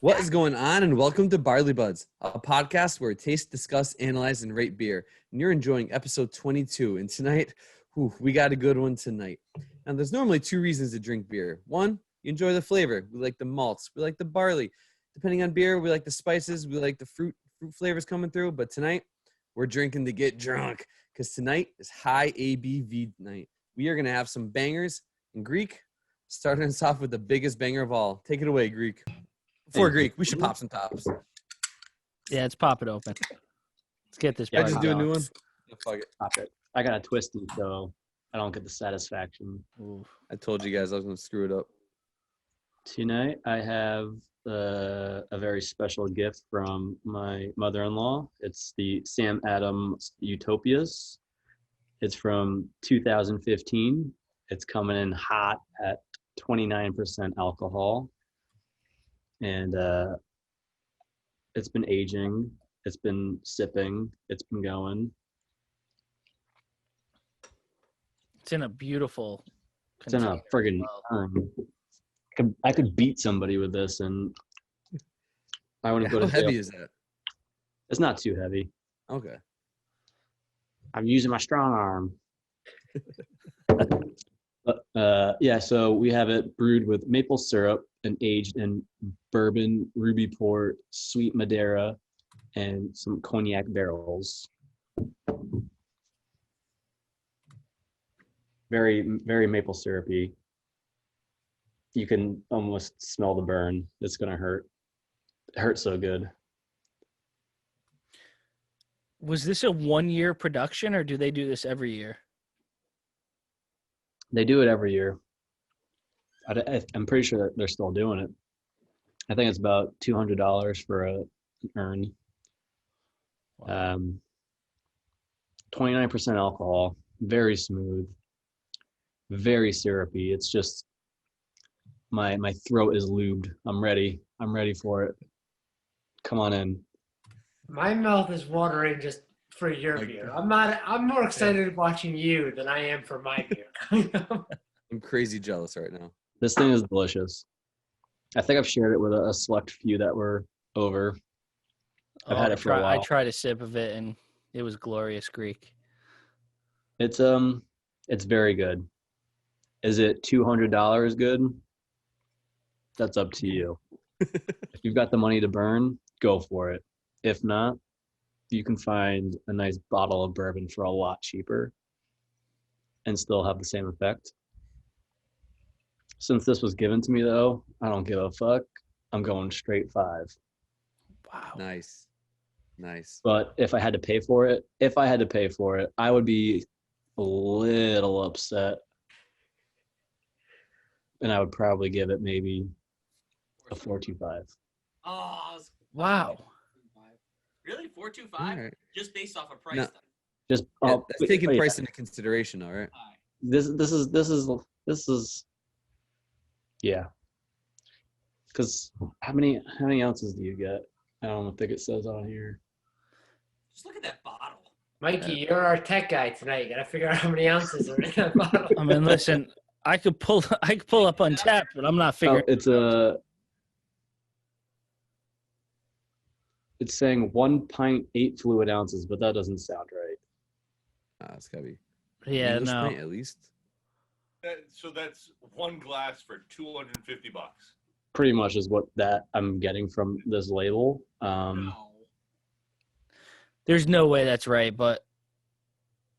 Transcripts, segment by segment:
What is going on? And welcome to Barley Buds, a podcast where we taste, discuss, analyze, and rate beer. And you're enjoying episode 22. And tonight, we got a good one tonight. Now, there's normally two reasons to drink beer. One, you enjoy the flavor. We like the malts. We like the barley. Depending on beer, we like the spices. We like the fruit flavors coming through. But tonight, we're drinking to get drunk because tonight is high ABV night. We are going to have some bangers in Greek, starting us off with the biggest banger of all. Take it away, Greek. Before Greek, we should pop some tops. Yeah, let's pop it open. Let's get this. I just do a new one. Oh, fuck it. Pop it. I got a twisty, so I don't get the satisfaction. Oof. I told you guys I was going to screw it up. Tonight, I have a very special gift from my mother-in-law. It's the Sam Adams Utopias. It's from 2015. It's coming in hot at 29% alcohol. And it's been aging, it's been sipping, it's been going. It's in a beautiful It's in a friggin' urn. I could beat somebody with this, and I wouldn't go to jail. How heavy is that? It's not too heavy. Okay. I'm using my strong arm. Yeah, so we have it brewed with maple syrup and aged in bourbon, ruby port, sweet Madeira, and some cognac barrels. Very, very maple syrupy. You can almost smell the burn. It's gonna hurt. It hurts so good. Was this a 1-year production, or do they do this every year? They do it every year. I'm pretty sure that they're still doing it. I think it's about $200 for an urn. Wow. 29% alcohol, very smooth, very syrupy. It's just my throat is lubed. I'm ready. I'm ready for it. Come on in. My mouth is watering just for your beer. I'm more excited watching you than I am for my beer. I'm crazy jealous right now. This thing is delicious. I think I've shared it with a select few that were over. I've had it for a while. I tried a sip of it, and it was glorious Greek. It's very good. Is it $200 good? That's up to you. If you've got the money to burn, go for it. If not, you can find a nice bottle of bourbon for a lot cheaper and still have the same effect. Since this was given to me, though, I don't give a fuck. I'm going straight 5. Wow. Nice. But if I had to pay for it, I would be a little upset. And I would probably give it maybe a 4.25. Oh, Wow. really? 4.25? Right. Just based off of price. No. Then. Just That's taking price into consideration, all right? All right. This is yeah. Because how many ounces do you get? I don't think it says on here. Just look at that bottle. Mikey, you're our tech guy tonight. You gotta figure out how many ounces are in that bottle. I mean, listen, I could pull up Untapped, but I'm not figuring. It's saying 1 pint 8 fluid ounces, but that doesn't sound right. It's gotta be. Yeah, English no. pint at least. So that's one glass for $250. Pretty much is what that I'm getting from this label. No. There's no way that's right, but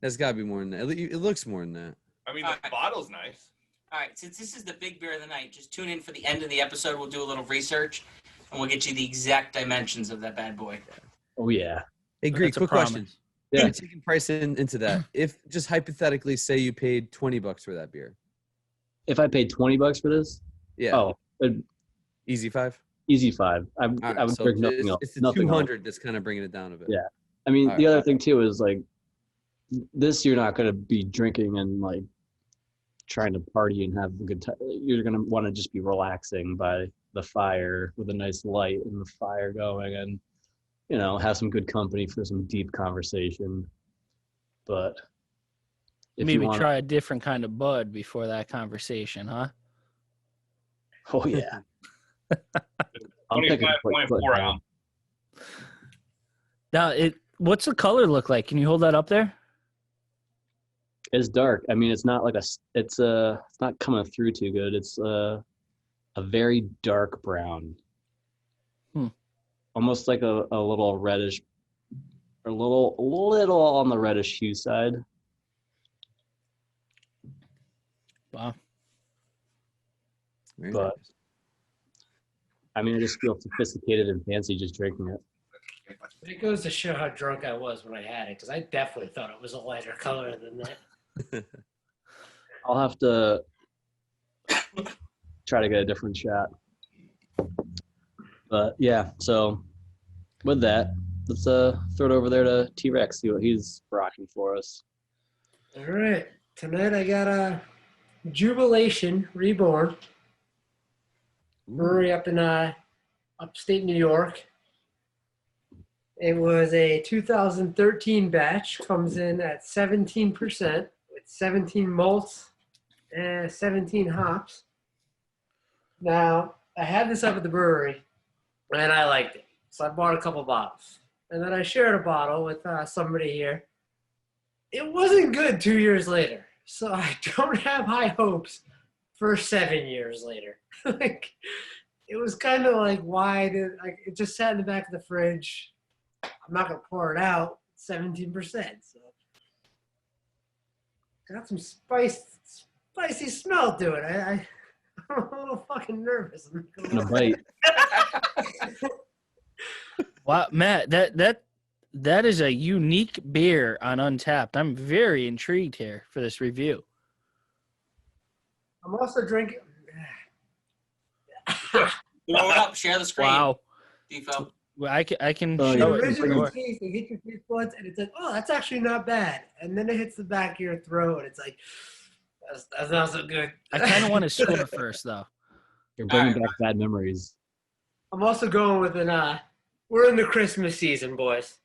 That's gotta be more than that. It looks more than that. I mean, All the right. bottle's nice. All right, since this is the big beer of the night, just tune in for the end of the episode. We'll do a little research, and we'll get you the exact dimensions of that bad boy. Oh yeah. Hey, Greek, that's a quick promise. question. Yeah. You're taking price into that. If just hypothetically say you paid $20 for that beer. If I paid $20 for this, Yeah. Easy 5? easy 5. I All right, would so drink nothing else. it's the Nothing else. 200 that's kind of bringing it down a bit. Yeah. I mean, All the right. other thing too is like this, you're not going to be drinking and like trying to party and have a good time. You're going to want to just be relaxing by the fire with a nice light and the fire going and, you know, have some good company for some deep conversation. But if maybe you wanna, try a different kind of bud before that conversation, huh? oh yeah. I'm thinking 25.4 ounce. Now, what's the color look like? Can you hold that up there? It's dark. I mean, it's not like it's not coming through too good. It's a very dark brown. Almost like a little reddish, or a little on the reddish hue side. Wow. Very But nice. I mean, I just feel sophisticated and fancy just drinking it. It goes to show how drunk I was when I had it, because I definitely thought it was a lighter color than that. I'll have to try to get a different shot. But yeah, so with that, let's throw it over there to T-Rex, see what he's rocking for us. All right. Tonight I got a Jubilation Reborn brewery up in upstate New York. It was a 2013 batch, comes in at 17% with 17 malts and 17 hops. Now, I had this up at the brewery, and I liked it. So I bought a couple bottles. And then I shared a bottle with somebody here. It wasn't good 2 years later. So I don't have high hopes for 7 years later. Like, it was kind of like, it just sat in the back of the fridge. I'm not going to pour it out. 17%. So got some spicy smell to it. I'm a little fucking nervous. I'm not And a gonna lie. bite. Wow, Matt, that is a unique beer on Untapped. I'm very intrigued here for this review. I'm also drinking. Throw it up. Share the screen. Wow. Defo. Well, I can Oh, The show it. original Sure. taste, it hits your taste buds, and it's like, oh, that's actually not bad. And then it hits the back of your throat, and it's like, that's not so good. I kind of want to score first, though. You're bringing All right. back bad memories. I'm also going with we're in the Christmas season, boys.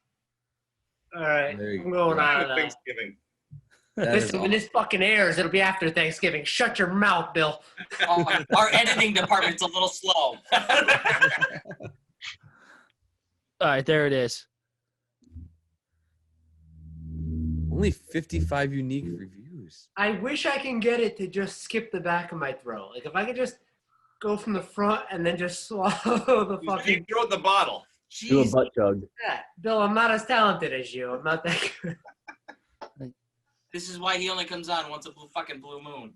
All right, There you I'm going go. out of that. Thanksgiving. That is Listen, when this fucking airs, it'll be after Thanksgiving. Shut your mouth, Bill. Our editing department's a little slow. All right, there it is. Only 55 unique reviews. I wish I can get it to just skip the back of my throat. Like, if I could just go from the front and then just swallow the fucking. You throw it in the bottle. Do a Jeez. butt chug. Yeah. Bill, I'm not as talented as you. I'm not that good. This is why he only comes on once a fucking blue moon.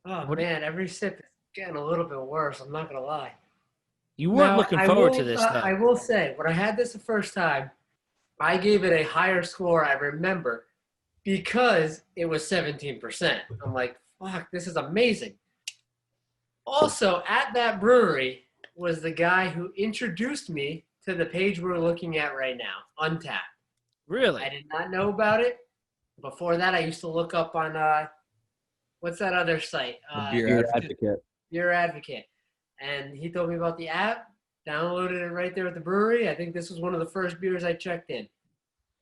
Oh, What- man, every sip is getting a little bit worse. I'm not going to lie. You weren't Now, looking I forward will- to this, I though. will say, when I had this the first time, I gave it a higher score, I remember, because it was 17%. I'm like, fuck, this is amazing. Also, at that brewery was the guy who introduced me to the page we're looking at right now, Untapped. Really? I did not know about it. Before that, I used to look up on, what's that other site? The Beer Beer Advocate. advocate. Beer Advocate. And he told me about the app, downloaded it right there at the brewery. I think this was one of the first beers I checked in.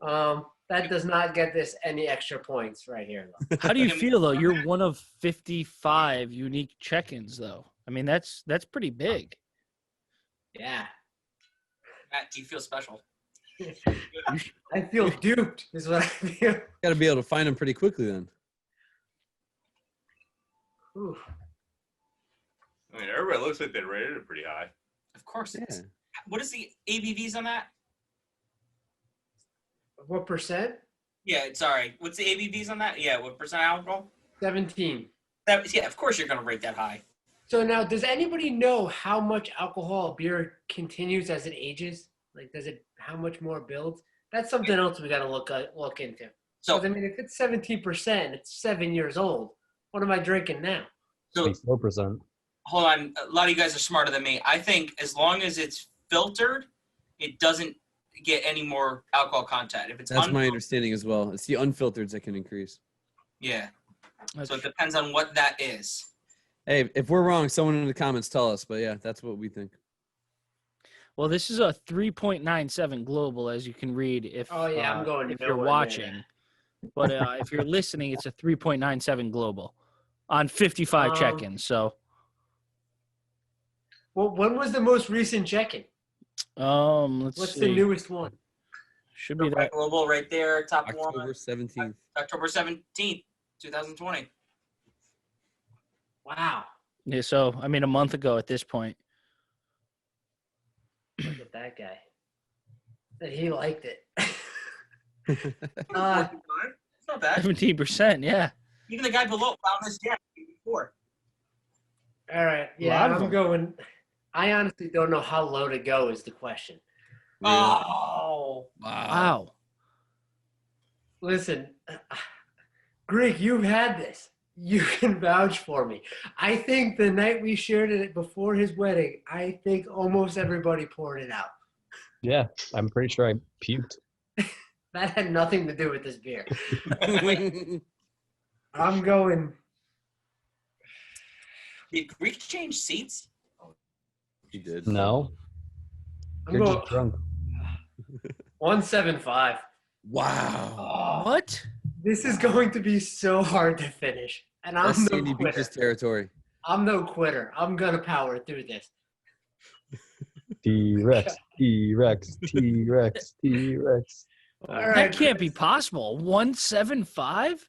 That does not get this any extra points right here, though. How do you feel, though? You're one of 55 unique check-ins, though. I mean, that's pretty big. Yeah. Matt, do you feel special? I feel duped, is what I feel. Got to be able to find them pretty quickly then. Ooh. I mean, everybody looks like they rated it pretty high. Of course it Yeah. is. What is the ABVs on that? What percent? Yeah, sorry. What's the ABVs on that? Yeah, what percent alcohol? 17. Yeah, of course you're going to rate that high. So now, does anybody know how much alcohol beer continues as it ages? Like, how much more builds? That's something else we got to look into. So, Because, I mean, if it's 17%, it's 7 years old. What am I drinking now? so 4%. hold on. A lot of you guys are smarter than me. I think as long as it's filtered, it doesn't get any more alcohol content. If it's That's my unfiltered, understanding as well. It's the unfiltered that can increase. yeah. That's So it depends on what that is. Hey, if we're wrong, someone in the comments tell us. But yeah, that's what we think. Well, this is a 3.97 global, as you can read if Oh, yeah, I'm going if you're nowhere near watching. But if you're listening, it's a 3.97 global on 55 Um, check-ins. So Well, when was the most recent check-in? Let's What's see. the newest one? Should be Right that. Global right there, top October one. 17th. October 17th, 2020. Wow. Yeah, so I mean a month ago at this point. Look at that guy. And he liked it. It's not bad. 17%, yeah. Even the guy below found this jam before. All right. A Yeah, lot of I'm them. going. I honestly don't know how low to go is the question. Oh. Wow. Listen, Greek, you've had this. You can vouch for me. I think the night we shared it before his wedding, I think almost everybody poured it out. Yeah, I'm pretty sure I puked. That had nothing to do with this beer. I'm going. Did Greek change seats? He did. No, I'm you're going just drunk. 175. Wow. What? This is going to be so hard to finish, and I'm That's no Sandy quitter. Beach's territory. I'm no quitter. I'm gonna power through this. T-Rex, T-Rex, T-Rex, T-Rex. All That right, can't be Chris. possible. 175?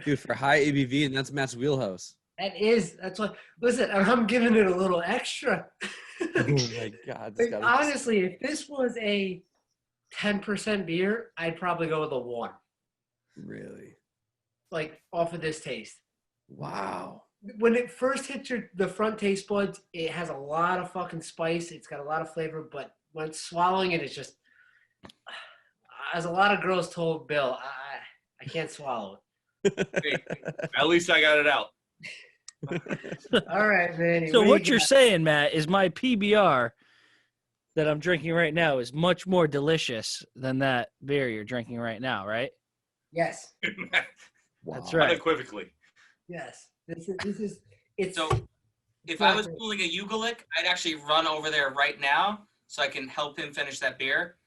Dude, for high ABV, and that's Matt's wheelhouse. That's what. Listen, and I'm giving it a little extra. Oh my God. This Like, gotta be- honestly, if this was a 10% beer, I'd probably go with a 1. Really? Like, off of this taste. Wow. When it first hits the front taste buds, it has a lot of fucking spice. It's got a lot of flavor, but when swallowing it, it's just, as a lot of girls told Bill, I can't swallow At least I got it out. it. All right, man. So what you're saying, Matt, is my PBR that I'm drinking right now is much more delicious than that beer you're drinking right now, right? Yes. That's Wow. right. Unequivocally. Yes. This is it's So if I was pulling a Ugolic, I'd actually run over there right now so I can help him finish that beer.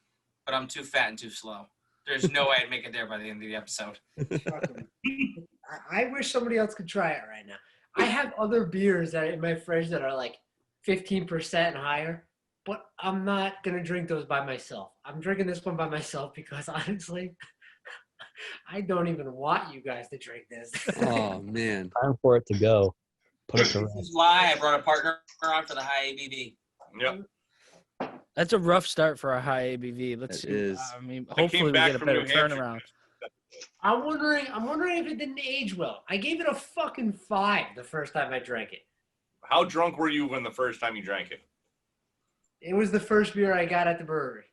But I'm too fat and too slow. There's no way I'd make it there by the end of the episode. fucking- I wish somebody else could try it right now. I have other beers that are in my fridge that are like 15% and higher, but I'm not gonna drink those by myself. I'm drinking this one by myself because honestly, I don't even want you guys to drink this. Oh, man. Time for it to go. Put it to This is rest. why I brought a partner on for the high ABV. Yep. That's a rough start for a high ABV. Let's That see. is. I mean, I came hopefully we back get a from better New Hampshire. turnaround. I'm wondering if it didn't age well. I gave it a fucking 5 the first time I drank it. How drunk were you when the first time you drank it? It was the first beer I got at the brewery.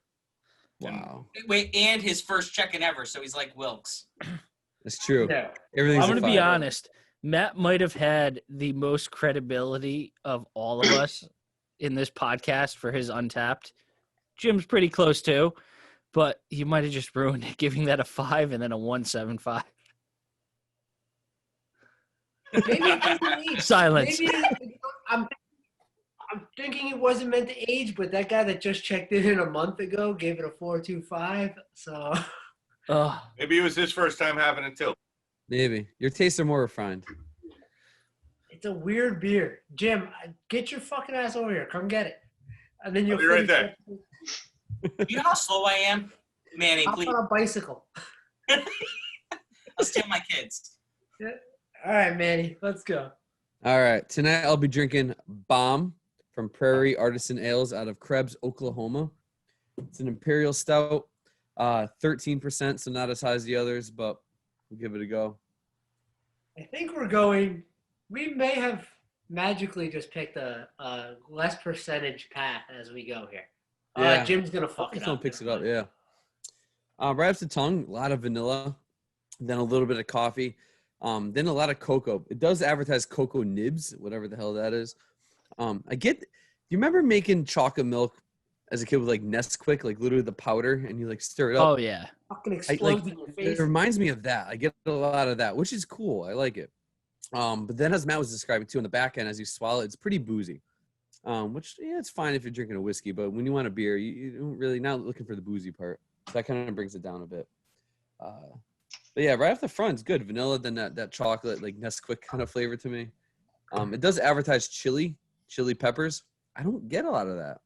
Wow. Wait, and his first check-in ever, so he's like Wilkes. That's true. No. Everything's I'm a going to be five. honest. Matt might have had the most credibility of all of us in this podcast for his Untapped. Jim's pretty close too, but you might have just ruined it, giving that a 5 and then a 175. Maybe it doesn't age. Silence. Maybe I'm thinking it wasn't meant to age, but that guy that just checked in a month ago gave it a 4.25. So Ugh. Maybe it was his first time having it too. Maybe. Your tastes are more refined. it's a weird beer. Jim, get your fucking ass over here. Come get it. And then you'll I'll be right finish there. it. You know how slow I am? Manny, Hop please. on a bicycle. I'll steal my kids. All right, Manny, let's go. All right. Tonight I'll be drinking Bomb from Prairie Artisan Ales out of Krebs, Oklahoma. It's an Imperial Stout, 13%, so not as high as the others, but we'll give it a go. I think we may have magically just picked a less percentage path as we go here. Yeah. Jim's going to fuck Hopefully it someone up. picks it up, yeah. Right off the tongue, a lot of vanilla, then a little bit of coffee, then a lot of cocoa. It does advertise cocoa nibs, whatever the hell that is. Do you remember making chocolate milk as a kid with like Nesquik, like literally the powder, and you like stir it up? Oh, yeah. Fucking Like, explodes in your it face. reminds me of that. I get a lot of that, which is cool. I like it. But then as Matt was describing too, on the back end, as you swallow it, it's pretty boozy. Which, yeah, it's fine if you're drinking a whiskey, but when you want a beer, you don't really not looking for the boozy part. So that kind of brings it down a bit. But yeah, right off the front, it's good. Vanilla, then that chocolate, like Nesquik kind of flavor to me. It does advertise chili peppers. I don't get a lot of that.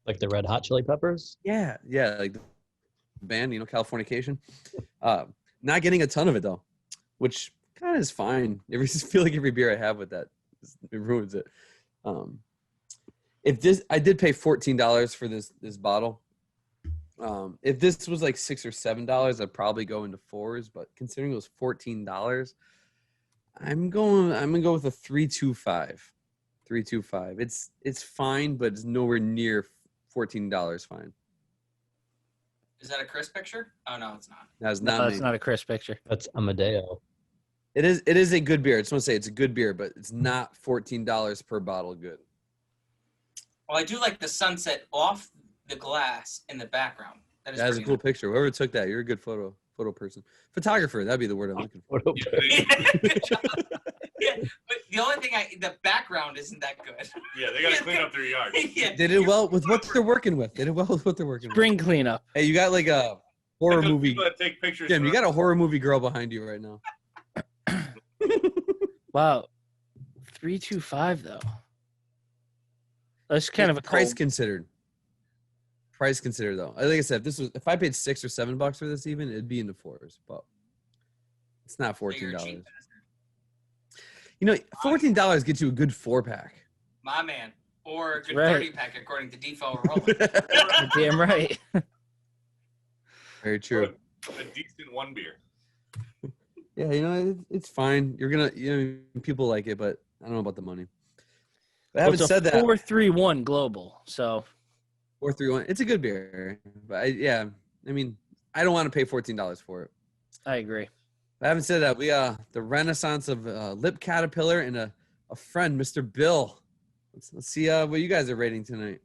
Like the Red Hot Chili Peppers? Yeah, like the band, Californication. Not getting a ton of it though, which kind of is fine. I feel like every beer I have with that, it ruins it. I did pay $14 for this bottle. If this was like $6 or $7, I'd probably go into 4s. But considering it was $14, I'm gonna go with a 3.25. 3.25. It's fine, but it's nowhere near $14 fine. Is that a Chris picture? Oh no, it's not. That's No, not it's me. not a Chris picture. That's Amadeo. It is a good beer. I just want to say it's a good beer, but it's not $14 per bottle good. Well, I do like the sunset off the glass in the background. That is That is a pretty cool picture. Whoever took that, you're a good photo person. Photographer, that'd be the word I'm looking for. nice. Yeah, but the only thing the background isn't that good. Yeah, they gotta clean up their yard. Yeah. They did well with what they're working with. Spring cleanup. Hey, you got like a horror And those movie. people that take pictures. Jim, you for- got a horror movie girl behind you right now. Wow. 3.25 though. That's kind of a price cold. considered. Price considered though. Like I said, if I paid $6 or $7 for this, even it'd be in the 4s, but it's not You're a $14. cheap bastard. $14 gets you a good 4-pack. My man. Or a good Right. 30 pack according to Defo or Roland. You're damn right. Very true. A decent one beer. Yeah, it's fine. You're gonna, people like it, but I don't know about the money. But having said that, 4.31 global. So 431, it's a good beer. But I don't want to pay $14 for it. I agree. But having said that, we the renaissance of Lip Caterpillar and a friend, Mr. Bill. Let's see what you guys are rating tonight.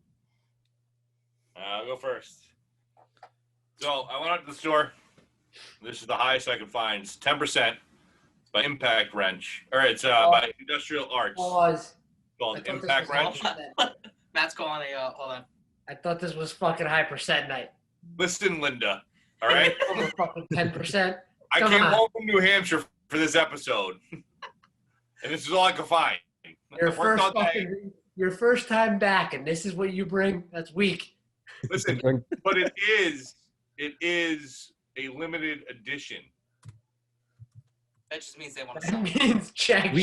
I'll go first. So I went out to the store. This is the highest I can find. It's 10% by Impact Wrench, or it's by Industrial Arts. Pause. Called I thought this Impact was Wrench. Matt's calling hold on. I thought this was fucking high percent night. Listen, Linda. All right. Over fucking 10%. I Come came on. home from New Hampshire for this episode, and this is all I could find. I worked all day. Your first time back, and this is what you bring. That's weak. Listen, but it is a limited edition. That just means they want to That sell. means check.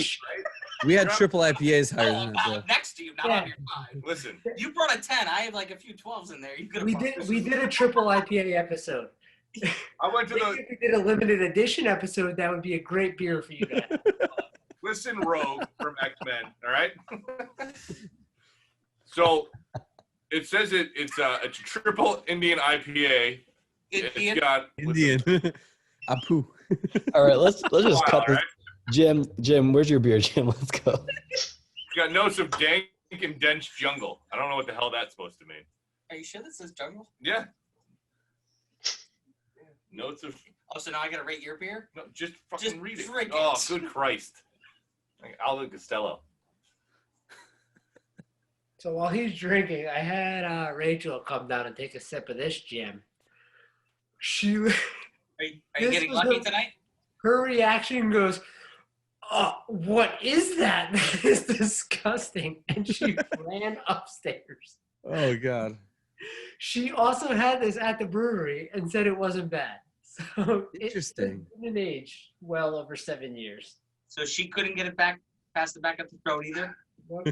We had triple IPAs higher than Oh, that, Bill. I'm next to you, not Yeah. on your side. Listen, You brought a 10. I have like a few 12s in there. You could We have. did a triple IPA episode. I went to Maybe the if we did a limited edition episode, that would be a great beer for you guys. Listen Rogue from X-Men. All right. So it says it's a triple Indian IPA. Indian. It's got Indian. Apu. All right, let's just Wow, cut this. right? Jim, where's your beer, Jim? Let's go. It's got notes of dank and dense jungle. I don't know what the hell that's supposed to mean. Are you sure this says jungle? Yeah. Notes of Oh, so now I gotta rate your beer? no, just fucking Just read it. drink Oh, it. good Christ. Like Aldo Costello. So while he's drinking, I had Rachel come down and take a sip of this gem. Are you This getting was lucky the- tonight? Her reaction goes, "Oh, what is that? That is disgusting." And she ran upstairs. Oh, God. She also had this at the brewery and said it wasn't bad. So Interesting. It's been an age well over 7 years. So she couldn't get it back past the back of the throat either. No,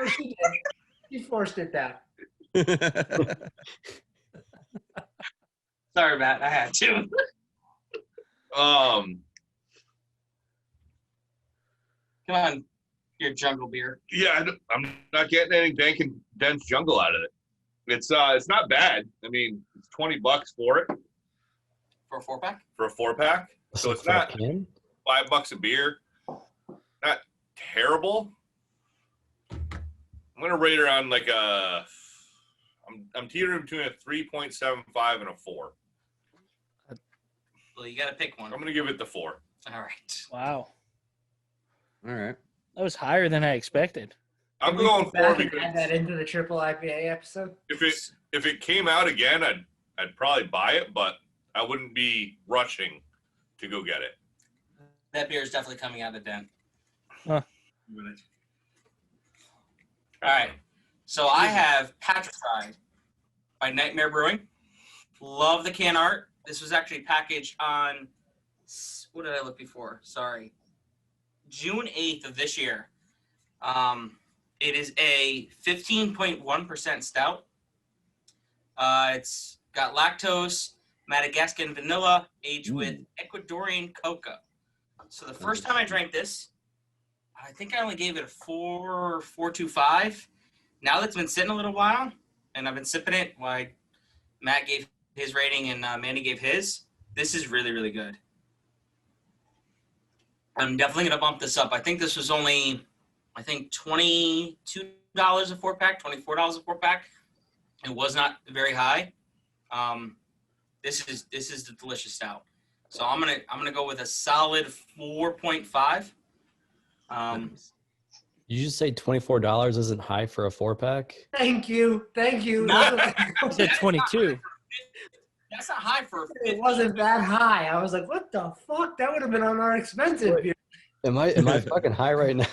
she did. She forced it down. Sorry, Matt. I had to. Um Come on, your jungle beer. yeah, I'm not getting any dank and dense jungle out of it. It's not bad. I mean, it's $20 for it For a 4-pack? for a 4-pack. So it's not Can? $5 a beer. Not terrible. I'm gonna rate her on like a. I'm teetering between a 3.75 and a 4. Well, you gotta pick one. I'm gonna give it the 4. All right. Wow. All right. That was higher than I expected. I'm Can we going go 4 back and add because that into the triple IPA episode. if it came out again, I'd probably buy it, but I wouldn't be rushing to go get it. That beer is definitely coming out of the den. Huh. All right. So I have Patricide by Nightmare Brewing. Love the can art. This was actually packaged on, what did I look before? Sorry. June 8th of this year. It is a 15.1% stout. It's got lactose, Madagascan vanilla, aged with Ecuadorian cocoa. So the first time I drank this, I think I only gave it a 4.25. Now that it's been sitting a little while, and I've been sipping it while Matt gave his rating and Mandy gave his, this is really, really good. I'm definitely going to bump this up. I think this was only, $22 a 4-pack, $24 a 4-pack. It was not very high. This is the delicious stout. So I'm gonna go with a solid 4.5. You just say $24 isn't high for a 4-pack? Thank you. Not- I said 22. That's not high for. It wasn't that high. I was like, what the fuck? That would have been on our expensive beer. Am I fucking high right now?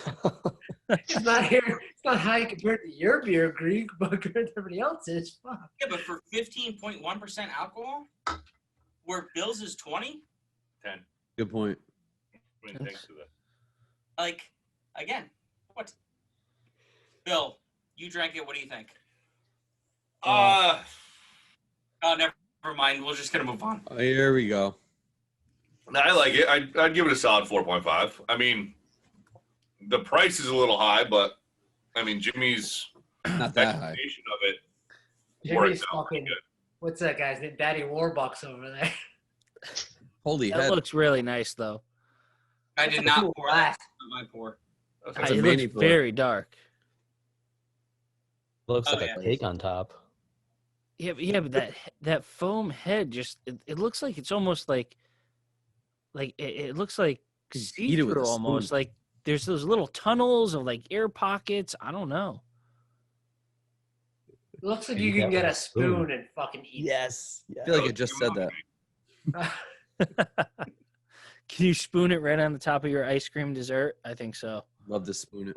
It's not here. It's not high compared to your beer, Greek, but compared to everybody else's. Fuck. Yeah, but for 15.1% alcohol, where Bill's is 20, 10. Good point. I mean, thanks to that. like, again, what? Bill, you drank it. What do you think? Oh, never mind. We're just gonna move on. Oh, here we go. I like it. I'd give it a solid 4.5. I mean, the price is a little high, but I mean, Jimmy's Not that high. explanation of it Jimmy's works out pretty fucking. good. What's that guy's name? Daddy Warbucks over there. Holy That head. looks really nice, though. I did not pour that. That's not my pour. That's a It mini looks pour. very dark. Looks Oh, like yeah. a cake on top. Yeah, but that foam head it looks like it's almost like it looks like Eat it with a see-through almost. spoon. Like there's those little tunnels of like air pockets. I don't know. It looks like Eat you that can get with a a spoon. spoon and fucking eat. Yes. I feel like I just said that. Can you spoon it right on the top of your ice cream dessert? I think so. Love to spoon it.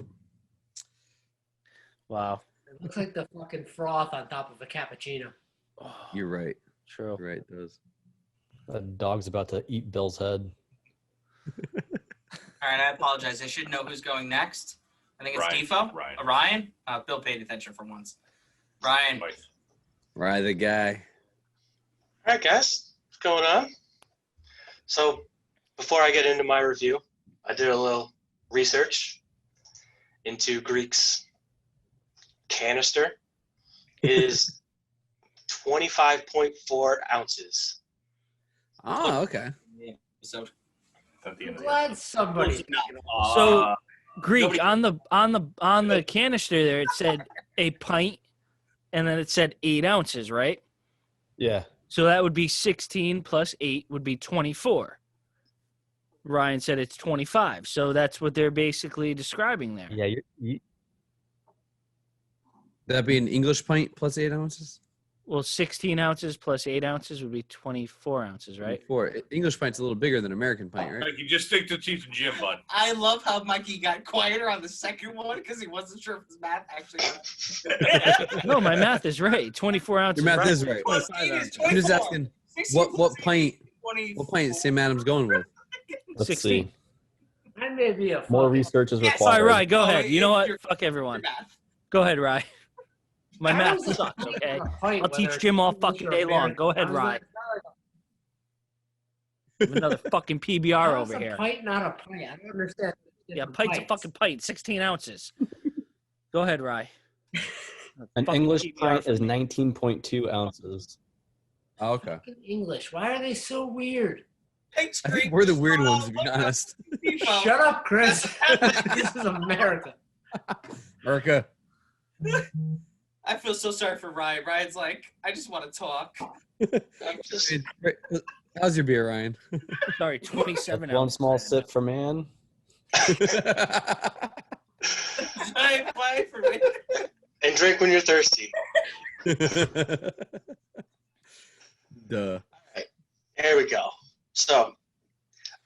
Wow. It looks like the fucking froth on top of a cappuccino. Oh, You're right. true. You're right. It does. A dog's about to eat Bill's head. All right, I apologize. I should know who's going next. I think it's Ryan. Defo. Ryan. Ryan. Bill paid attention for once. Ryan. Nice. Right, the guy. All right, guys, what's going on? So, before I get into my review, I did a little research into Greek's canister. It is 25.4 ounces. Oh, okay. So At the I'm end of the glad somebody. So Greek nobody- on the canister there, it said a pint, and then it said 8 ounces, right? Yeah. So that would be 16 plus 8 would be 24. Ryan said it's 25. So that's what they're basically describing there. Yeah, That'd be an English pint plus 8 ounces? Well, 16 ounces plus 8 ounces would be 24 ounces, right? Four. English pint's a little bigger than American pint, right? Like, you just stick to Chiefs and Jim, bud. I love how Mikey got quieter on the second one because he wasn't sure if his math actually. No, my math is right. 24 ounces. Your math is right. Plus 25 8 is ounces. I'm just 24. asking 16 what plus 8 pint is 24. what pint Sam Adams going with? let's 16. see. That may be a More fucking- research is Yes. All right, required. Ryan, go Oh, ahead. You know what? you're- Fuck everyone. Your math. Go ahead, Ryan. My How math is it sucks, not okay? a pint, I'll whether teach it's Jim all English fucking or day long. American? Go ahead, How is Ryan. that not Another fucking PBR How's over a here. pint not a pint? I don't understand. Yeah, Different pint's a pints. fucking pint, 16 ounces. Go ahead, Ryan. An Fucking English PBR pint for is me. 19.2 ounces. Oh, okay. Fucking English. Why are they so weird? Thanks, I think Greek. we're the weird ones, to be honest. Shut up, Chris. This is America. America. I feel so sorry for Ryan. Ryan's like, I just want to talk. I'm just, How's your beer, Ryan? Sorry, 27 One ounces. small sip for man. Ryan for me. And drink when you're thirsty. Duh. Here we go. So,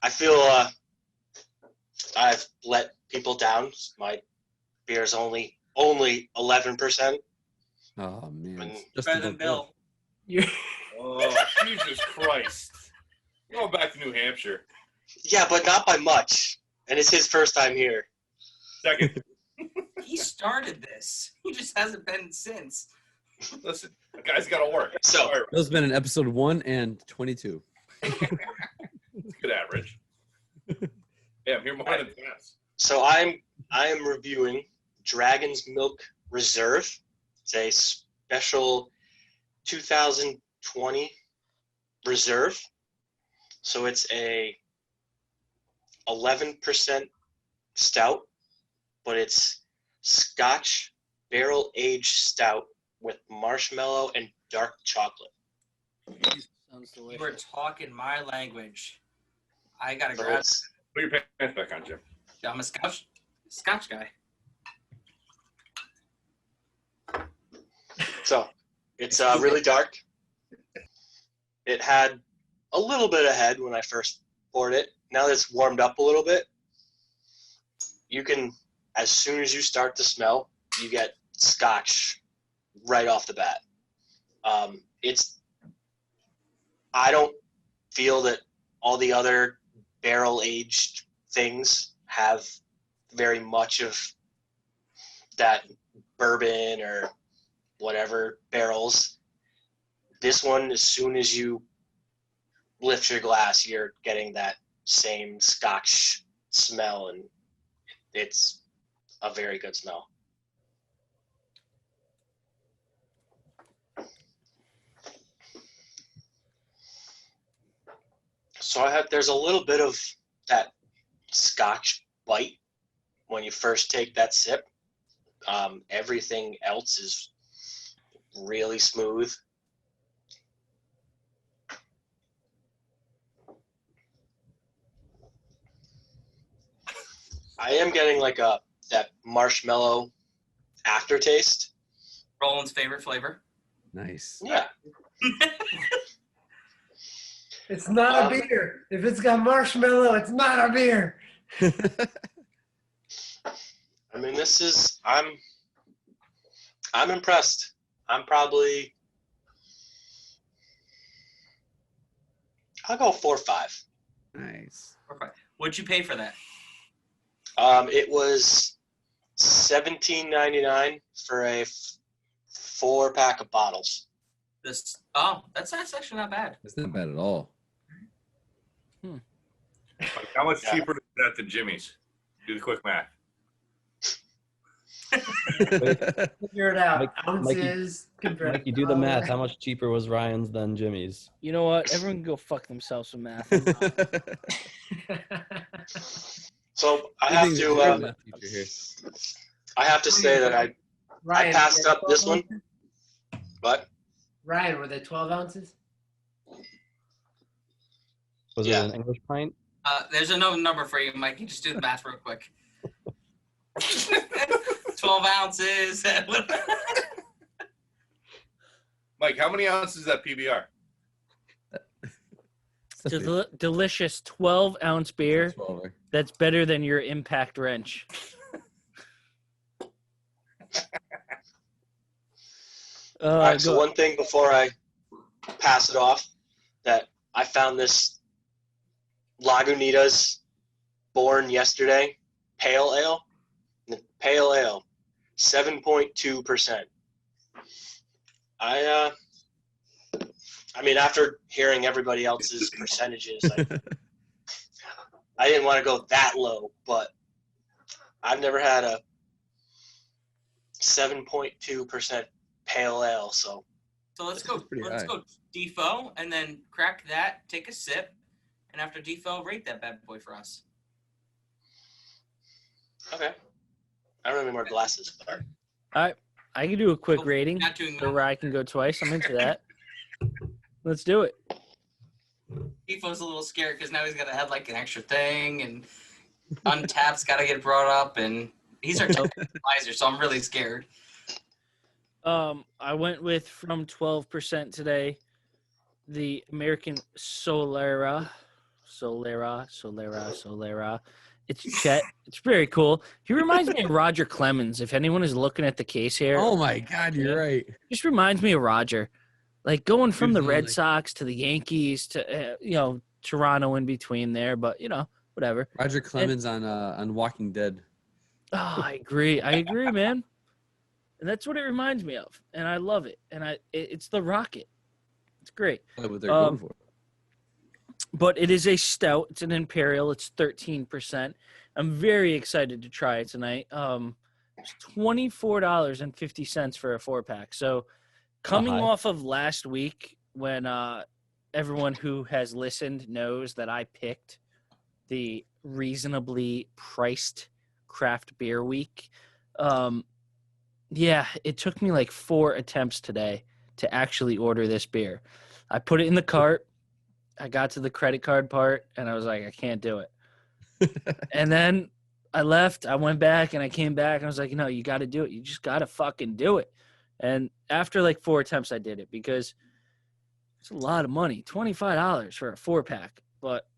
I feel I've let people down. My beer is only 11%, Oh man, And- it's just Better than above Bill. You're, Oh, Jesus Christ. We're going back to New Hampshire. Yeah, but not by much. And it's his first time here. Second, He started this. He just hasn't been since. listen, the guy's got to work. So- All right, Bill's been in episode 1 and 22. good average. Damn, you're more than fast. So I am reviewing Dragon's Milk Reserve. It's a special 2020 reserve. So it's a 11% stout, but it's Scotch barrel aged stout with marshmallow and dark chocolate. Sounds You were delicious. talking my language. I gotta So grab. it's Put your pants back on, Jim. I'm a Scotch guy. it's really dark. It had a little bit of head when I first poured it. Now that it's warmed up a little bit, you can, as soon as you start to smell, you get Scotch right off the bat. I don't feel that all the other barrel aged things have very much of that bourbon or whatever barrels. This one, as soon as you lift your glass, you're getting that same Scotch smell, and it's a very good smell. So there's a little bit of that Scotch bite when you first take that sip. Everything else is really smooth. I am getting like that marshmallow aftertaste. Roland's favorite flavor. Nice. Yeah. it's not a beer. If it's got marshmallow, it's not a beer. I mean, I'm impressed. I'll go 4 or 5. Nice. What'd you pay for that? It was $17.99 for a 4-pack of bottles. That's actually not bad. That's not bad at all. How much Yeah. cheaper is that than Jimmy's? Do the quick math. Figure it out. Mikey- Ounces. compared Mikey, to do the math. dollars. How much cheaper was Ryan's than Jimmy's? You know what? Everyone can go fuck themselves with math. So I Good have thing to there's a math teacher here. I have to say that I Ryan, passed were they up this 12 one. ounces? But Ryan, were they 12 ounces? Was Yeah. it an English pint? There's another number for you, Mike. You just do the math real quick. 12 ounces. Mike, how many ounces is that PBR? Delicious 12-ounce beer 12er. that's better than your impact wrench. all right, so one thing before I pass it off, that I found this Lagunitas Born Yesterday Pale Ale. The Pale Ale, 7.2%. I mean, after hearing everybody else's percentages, I didn't want to go that low, but I've never had a 7.2% pale ale, so So let's go. pretty Let's high. go defo and then crack that. Take a sip, and after defo, rate that bad boy for us. okay. I don't have any more glasses. But I can do a quick Hopefully rating not doing so Ryan can go twice. I'm into that. Let's do it. Defo's a little scared because now he's got to have like an extra thing, and Untapped's got to get brought up, and he's our advisor, so I'm really scared. I went with from 12% today, the American Solera, It's Chet. It's very cool. He reminds me of Roger Clemens. If anyone is looking at the case here, Oh my God, you're right. just reminds me of Roger. Like going from the Dude's Red like- Sox to the Yankees to Toronto in between there, but whatever. Roger Clemens on Walking Dead. Oh, I agree, man. And that's what it reminds me of, and I love it. And it's the Rocket. It's great. That's what they're going for. But it is a stout. It's an imperial. It's 13%. I'm very excited to try it tonight. It's $24.50 for a 4-pack. So coming high. off of last week when everyone who has listened knows that I picked the reasonably priced craft beer week. Yeah, it took me like 4 attempts today to actually order this beer. I put it in the cart. I got to the credit card part, and I was like, I can't do it. And then I left. I went back, and I came back, and I was like, no, you got to do it. You just got to fucking do it. And after like 4 attempts, I did it because it's a lot of money, $25 for a 4-pack. But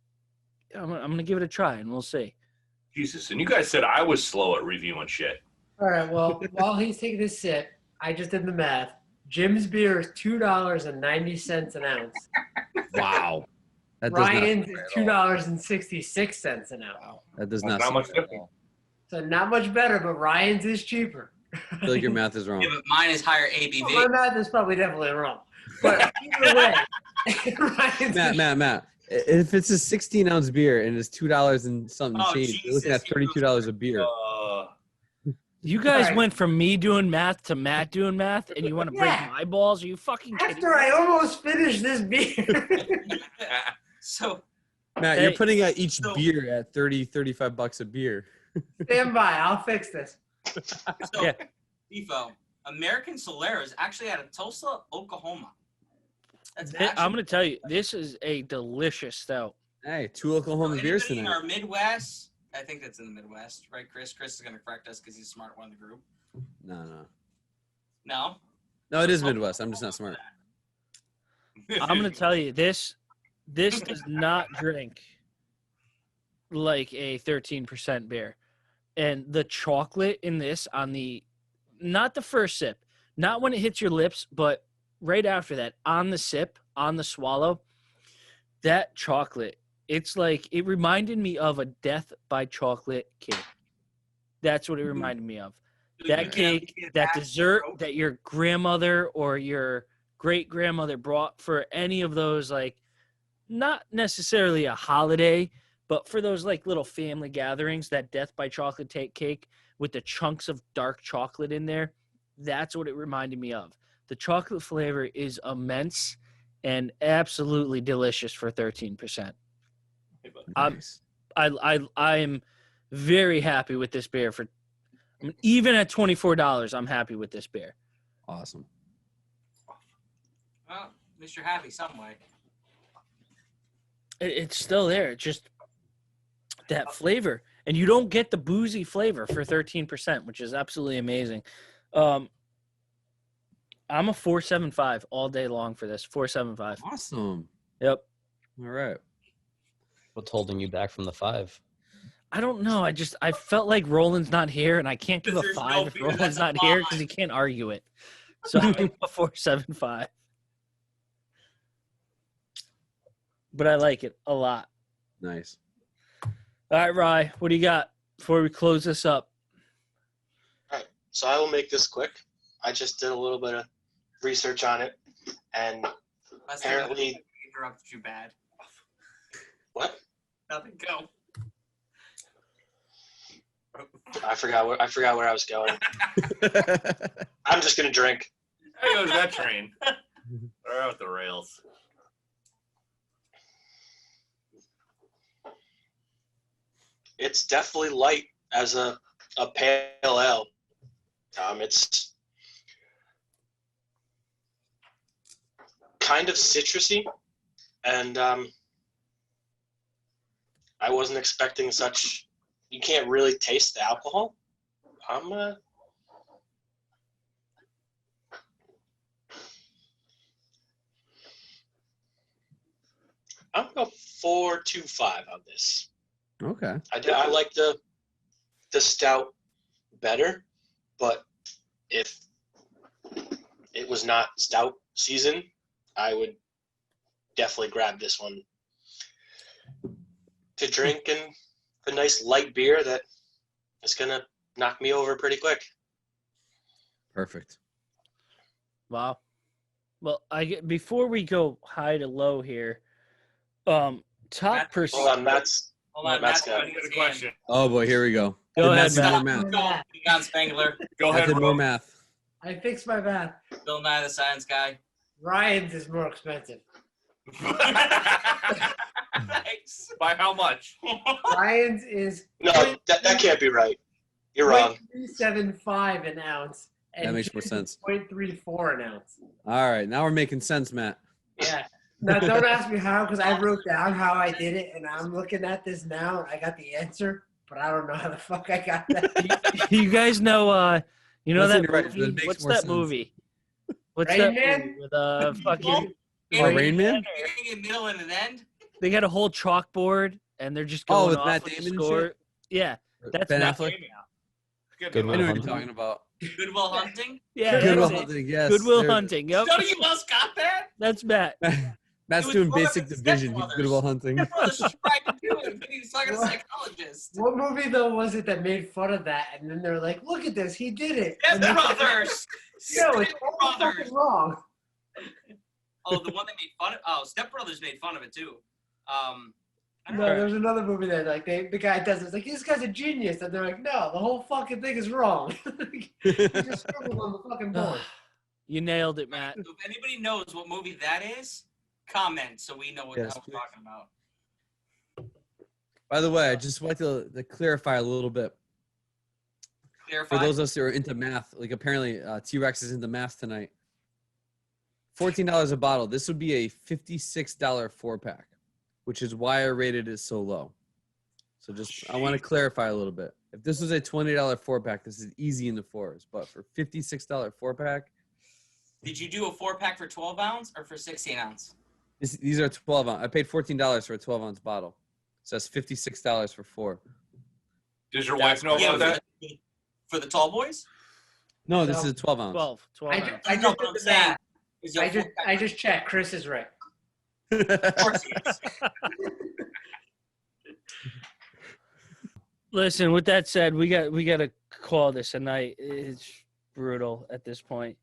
I'm going to give it a try, and we'll see. Jesus, and you guys said I was slow at reviewing shit. All right. Well, while he's taking this sip, I just did the math. Jim's beer is $2.90 an ounce. Wow. That does Ryan's not is $2.66 an ounce. That does That's not not seem much right at different. all. So not much better, but Ryan's is cheaper. I feel like your math is wrong. Yeah, but mine is higher Well, ABV. my math is probably definitely wrong. But either way, Ryan's is Matt. If it's a 16-ounce beer and it's $2 and something Oh, change, you're looking at Jesus. $32 a beer. You guys Right. went from me doing math to Matt doing math, and you want to break Yeah. my balls? Are you fucking kidding after me? I almost finished this beer. So Matt, Hey. you're putting each So- beer at $35 a beer. Stand by. I'll fix this. So, Yeah. Defo, American Solera is actually out of Tulsa, Oklahoma. That's I'm going to tell you, this is a delicious stout. Hey, 2 Oklahoma beers anybody in tonight. our Midwest. I think that's in the Midwest, right, Chris? Chris is going to correct us because he's the smart one in the group. No. No? No, it is Midwest. I'm just not smart. I'm going to tell you, this does not drink like a 13% beer. And the chocolate in this not the first sip, not when it hits your lips, but right after that, on the sip, on the swallow, that chocolate, it's like, it reminded me of a Death by Chocolate cake. That's what it reminded me of. That cake, that dessert that your grandmother or your great-grandmother brought for any of those, like, not necessarily a holiday, but for those, like, little family gatherings, that Death by Chocolate cake with the chunks of dark chocolate in there, that's what it reminded me of. The chocolate flavor is immense and absolutely delicious for 13%. Nice. I am very happy with this beer. Even at $24, I'm happy with this beer. Awesome. Well, at least you're happy some way. It's still there. It's just that flavor, and you don't get the boozy flavor for 13%, which is absolutely amazing. I'm a 4.75 all day long for this. 4.75. Awesome. Yep. All right. What's holding you back from the 5? I don't know. I felt like Roland's not here, and I can't give a There's no 5 if beer Roland's that's a not here 5. because he can't argue it. So I'm a 4.75. But I like it a lot. Nice. All right, Rye, what do you got before we close this up? So I will make this quick. I just did a little bit of research on it, and apparently, interrupted you bad. what? Nothing. Go. I forgot where I was going. I'm just gonna drink. There goes that train. They're out the rails. It's definitely light as a pale ale. It's kind of citrusy, and I wasn't expecting such. You can't really taste the alcohol. I'm gonna go 4.25 on this. Okay. I like the stout better, but if it was not stout season, I would definitely grab this one to drink and a nice light beer that is gonna knock me over pretty quick. Perfect. Wow. Well, before we go high to low here, top Matt, percent. Hold on, Matt's Hold on, Matt's Matt's got I got a question. Oh boy, here we go. Go Did ahead, do Matt. more math. Go, John Spangler. Go I ahead, did more Ro. math. I fixed my math. Bill Nye, the science guy. Ryan's is more expensive. Thanks. By how much? Ryan's is no, that can't be right. You're wrong. 0.375 an ounce. And That makes more his sense. is 0.34 an ounce. All right, now we're making sense, Matt. Yeah. Now, don't ask me how, because I wrote down how I did it, and I'm looking at this now, and I got the answer, but I don't know how the fuck I got that. You guys know, you know Listen, that you're right, movie? it makes What's more that sense. movie? What's Rain that Man? movie with fucking? Oh, Rain Man? Beginning, a middle, and an end. They got a whole chalkboard and they're just Oh, going with off Matt with the Damon and score. shit? Yeah, that's Ben Matt Affleck? Damon. Good Good I one. know what you're Hunting. talking about. Goodwill Hunting. Yeah, Good Will that's it. Hunting, yes. Goodwill there it is. Hunting. Yep, None of you else got that? that's Matt. Matt's It was doing one of basic the division. He's Stepbrothers. Goodwill Hunting. Step Brothers tried to do it, but he was like a What? psychologist. What movie, though, was it that made fun of that? And then they're like, look at this, he did it. Step And then- Brothers. No, it's Step all Brothers. fucking wrong. Oh, the one that made fun of. Oh, Step Brothers made fun of it too. I don't No, know. there's another movie that like the guy does it. It's like, this guy's a genius. And they're like, no, the whole fucking thing is wrong. He just scribbled on the fucking board. You nailed it, Matt. So if anybody knows what movie that is, comment so we know what Yes, the hell we're talking about. By the way, I just want to clarify a little bit. Clarify. For those of us who are into math, like apparently T-Rex is into math tonight. $14 a bottle. This would be a $56 4-pack, which is why I rated it so low. So I want to clarify a little bit. If this was a $20 4-pack, this is easy in the fours. But for $56 4-pack, Did you do a 4-pack for 12 ounce or for 16 ounce? these are 12 ounce. I paid $14 for a 12-ounce bottle. So that's $56 for 4. Does your wife know Yeah, about that? for the tall boys? No, this is a 12 ounce. 12 I ounce. I know just what I'm did saying. that. Is your I 4-pack- just checked. Chris is right. Of course he is. Listen, with that said, we got to call this a night. It's brutal at this point.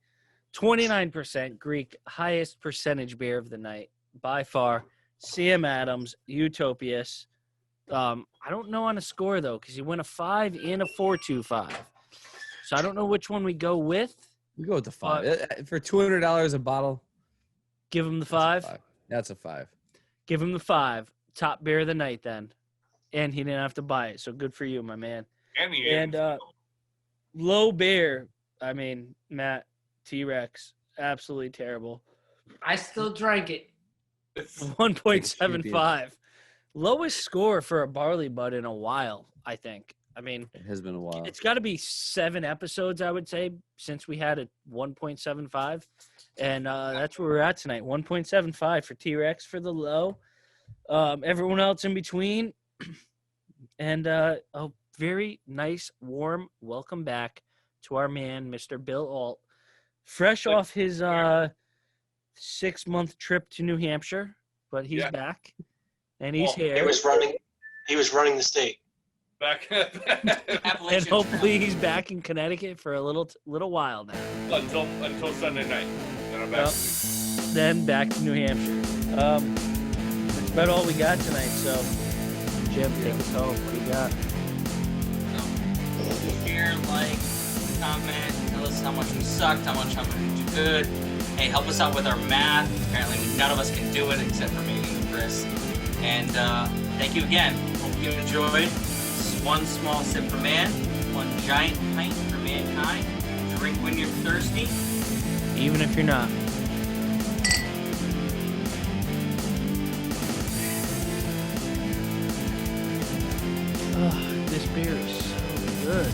29% Greek, highest percentage beer of the night by far. CM Adams, Utopias. I don't know on a score though, because he went a 5 and a 4.25. So I don't know which one we go with. We go with the 5. For $200 a bottle, Give him the that's a 5. 5. That's a 5. Give him the 5. Top beer of the night then. And he didn't have to buy it. So good for you, my man. And low beer, I mean, Matt, T-Rex, absolutely terrible. I still drank it. 1.75. Lowest score for a Barley Bud in a while, I think. I mean, It has been a while. it's got to be 7 episodes, I would say, since we had a 1.75. And that's where we're at tonight. 1.75 for T-Rex for the low. Everyone else in between. And a very nice, warm welcome back to our man, Mr. Bill Alt. Fresh off his 6-month trip to New Hampshire, but he's back. And he's Well, here. He was running the state. Back And Appalachian hopefully he's back in Connecticut for a little while now. until Sunday night. Then I'm back. Well, then back to New Hampshire. That's about all we got tonight. So, Jim, take us home. What do you got? Share, like, comment, tell us how much we sucked, how much we did good. Hey, help us out with our math. Apparently, none of us can do it except for maybe Chris. And thank you again. Hope you enjoyed. This is one small sip for man, one giant pint for mankind. Drink when you're thirsty. Even if you're not. Oh, this beer is so good.